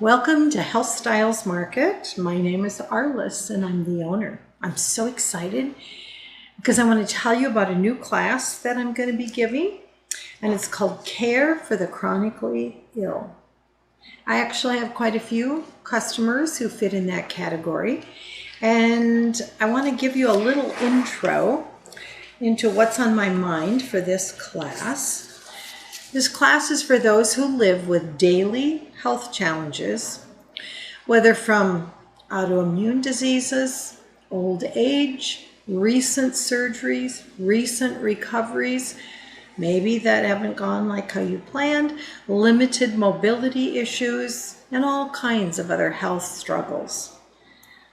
Welcome to Health Styles Market. My name is Arlys and I'm the owner. I'm so excited because I want to tell you about a new class that I'm going to be giving, and it's called Care for the Chronically Ill. I actually have quite a few customers who fit in that category, and I want to give you a little intro into what's on my mind for this class. This class is for those who live with daily health challenges, whether from autoimmune diseases, old age, recent surgeries, recent recoveries, maybe that haven't gone like how you planned, limited mobility issues, and all kinds of other health struggles.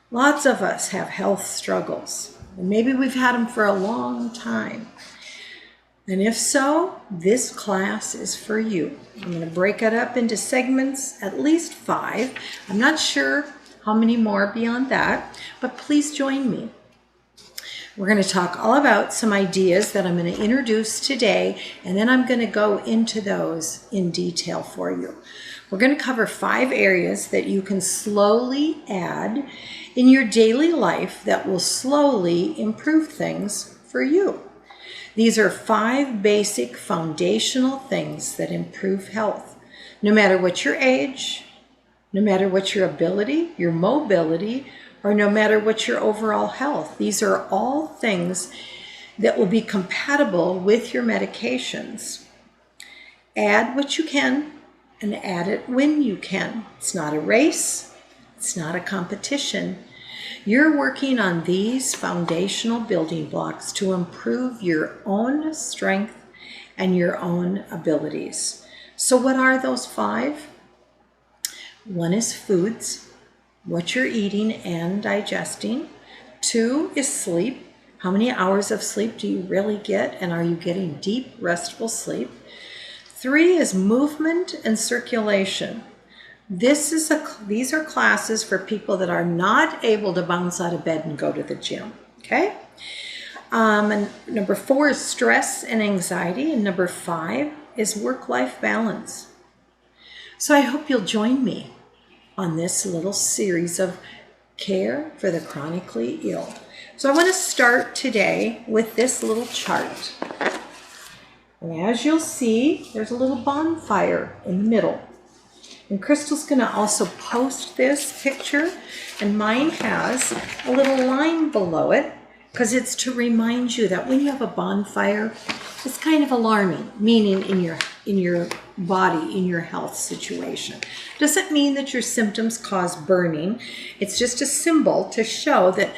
Lots of us have health struggles, and maybe we've had them for a long time. And if so, this class is for you. I'm going to break it up into segments, at least 5. I'm not sure how many more beyond that, but please join me. We're going to talk all about some ideas that I'm going to introduce today, and then I'm going to go into those in detail for you. We're going to cover 5 areas that you can slowly add in your daily life that will slowly improve things for you. These are 5 basic foundational things that improve health, no matter what your age, no matter what your ability, your mobility, or no matter what your overall health. These are all things that will be compatible with your medications. Add what you can and add it when you can. It's not a race. It's not a competition. You're working on these foundational building blocks to improve your own strength and your own abilities. So what are those 5? 1 is foods, what you're eating and digesting. 2 is sleep. How many hours of sleep do you really get, and are you getting deep, restful sleep? 3 is movement and circulation. These are classes for people that are not able to bounce out of bed and go to the gym, okay? And number 4 is stress and anxiety, and number 5 is work-life balance. So I hope you'll join me on this little series of care for the chronically ill. So I want to start today with this little chart. And as you'll see, there's a little bonfire in the middle. And Crystal's going to also post this picture, and mine has a little line below it because it's to remind you that when you have a bonfire, it's kind of alarming, meaning in your body, in your health situation. Doesn't mean that your symptoms cause burning. It's just a symbol to show that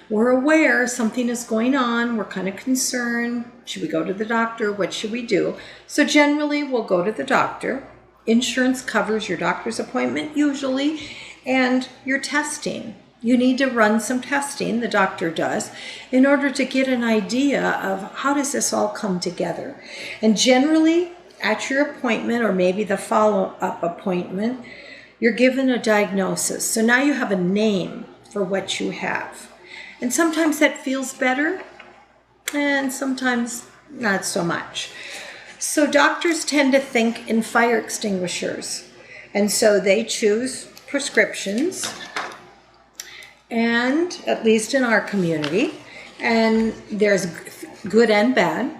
we're aware something is going on. We're kind of concerned. Should we go to the doctor? What should we do? So generally, we'll go to the doctor. Insurance covers your doctor's appointment usually, and your testing. You need to run some testing, the doctor does, in order to get an idea of how does this all come together. And generally, at your appointment, or maybe the follow-up appointment, you're given a diagnosis. So now you have a name for what you have. And sometimes that feels better, and sometimes not so much. So doctors tend to think in fire extinguishers, and so they choose prescriptions, and at least in our community, and there's good and bad.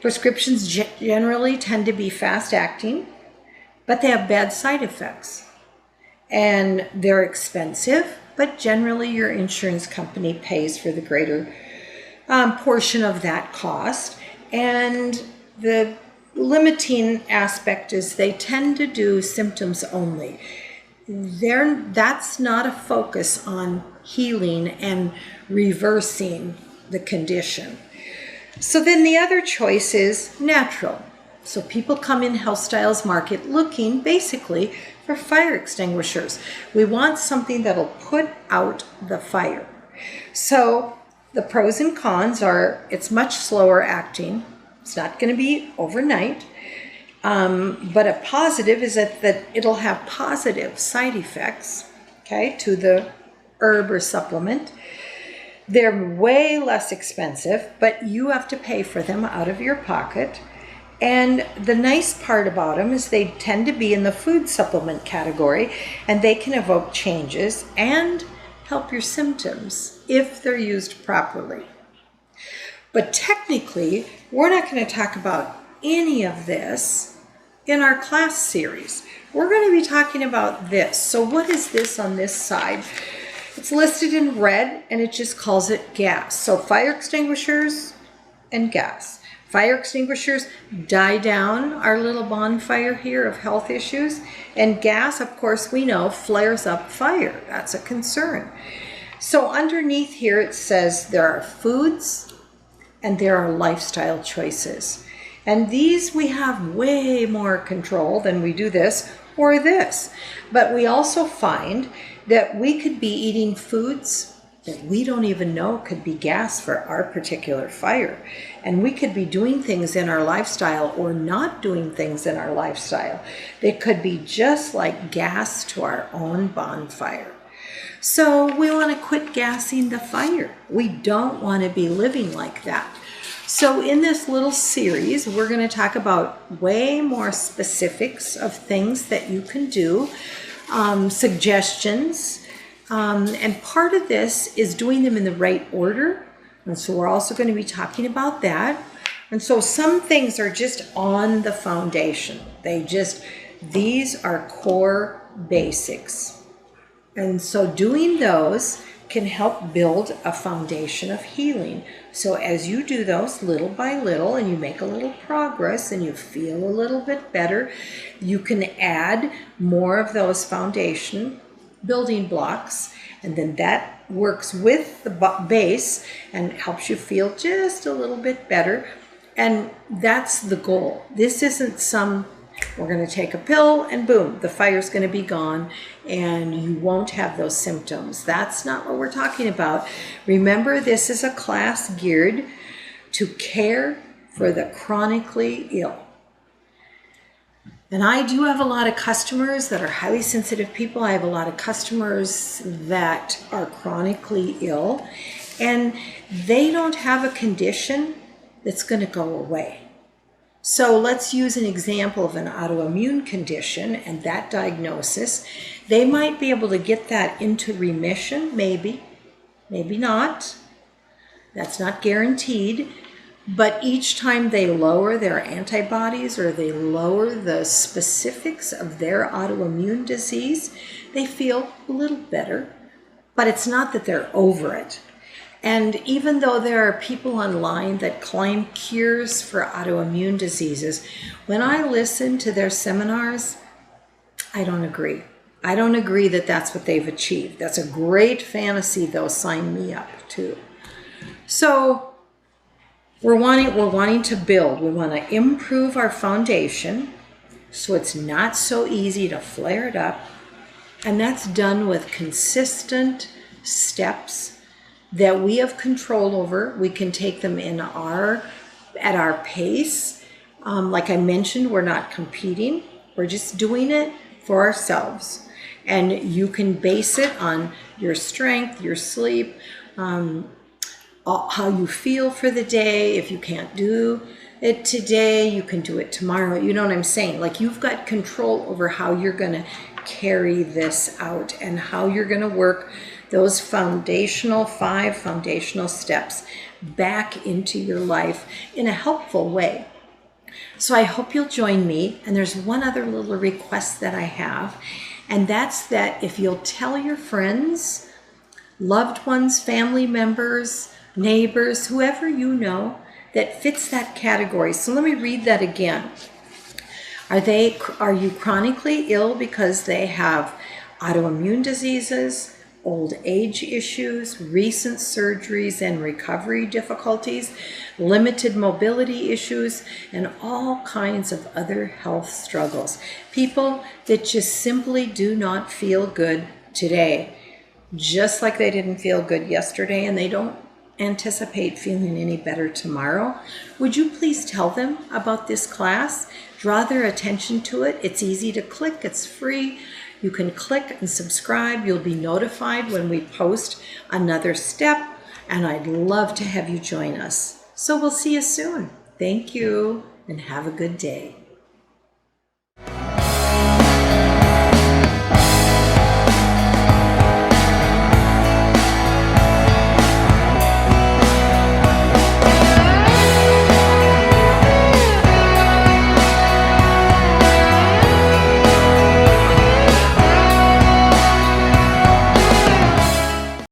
Prescriptions generally tend to be fast-acting, but they have bad side effects, and they're expensive, but generally your insurance company pays for the greater portion of that cost. And the limiting aspect is they tend to do symptoms only. That's not a focus on healing and reversing the condition. So then the other choice is natural. So people come in Health Styles Market looking basically for fire extinguishers. We want something that'll put out the fire. So the pros and cons are it's much slower acting. It's not going to be overnight, but a positive is that it'll have positive side effects, okay, to the herb or supplement. They're way less expensive, but you have to pay for them out of your pocket. And the nice part about them is they tend to be in the food supplement category, and they can evoke changes and help your symptoms if they're used properly. But technically, we're not going to talk about any of this in our class series. We're going to be talking about this. So what is this on this side? It's listed in red, and it just calls it gas. So fire extinguishers and gas. Fire extinguishers die down our little bonfire here of health issues. And gas, of course, we know flares up fire. That's a concern. So underneath here it says there are foods and there are lifestyle choices. And these we have way more control than we do this or this. But we also find that we could be eating foods that we don't even know could be gas for our particular fire. And we could be doing things in our lifestyle or not doing things in our lifestyle. They could be just like gas to our own bonfire. So we want to quit gassing the fire. We don't want to be living like that. So in this little series, we're going to talk about way more specifics of things that you can do, suggestions, and part of this is doing them in the right order. And so we're also going to be talking about that. And so some things are just on the foundation. These are core basics. And so doing those can help build a foundation of healing. So as you do those little by little and you make a little progress and you feel a little bit better, you can add more of those foundation building blocks, and then that works with the base and helps you feel just a little bit better. And that's the goal. This isn't we're going to take a pill and boom, the fire's going to be gone and you won't have those symptoms. That's not what we're talking about. Remember, this is a class geared to care for the chronically ill. And I do have a lot of customers that are highly sensitive people. I have a lot of customers that are chronically ill, and they don't have a condition that's going to go away. So let's use an example of an autoimmune condition and that diagnosis. They might be able to get that into remission, maybe not. That's not guaranteed. But each time they lower their antibodies or they lower the specifics of their autoimmune disease, they feel a little better. But it's not that they're over it. And even though there are people online that claim cures for autoimmune diseases, when I listen to their seminars, I don't agree. I don't agree that that's what they've achieved. That's a great fantasy, though. Sign me up too. So we're wanting to build. We want to improve our foundation so it's not so easy to flare it up. And that's done with consistent steps that we have control over. We can take them at our pace. Like I mentioned, we're not competing. We're just doing it for ourselves. And you can base it on your strength, your sleep, how you feel for the day. If you can't do it today, you can do it tomorrow. You know what I'm saying? Like, you've got control over how you're going to carry this out and how you're going to work those 5 foundational steps back into your life in a helpful way. So I hope you'll join me. And there's one other little request that I have, and that's that if you'll tell your friends, loved ones, family members, neighbors, whoever you know that fits that category. So let me read that again. Are you chronically ill because they have autoimmune diseases, old age issues, recent surgeries and recovery difficulties, limited mobility issues, and all kinds of other health struggles? People that just simply do not feel good today, just like they didn't feel good yesterday, and they don't anticipate feeling any better tomorrow. Would you please tell them about this class? Draw their attention to it. It's easy to click. It's free. You can click and subscribe. You'll be notified when we post another step, and I'd love to have you join us. So we'll see you soon. Thank you. and have a good day.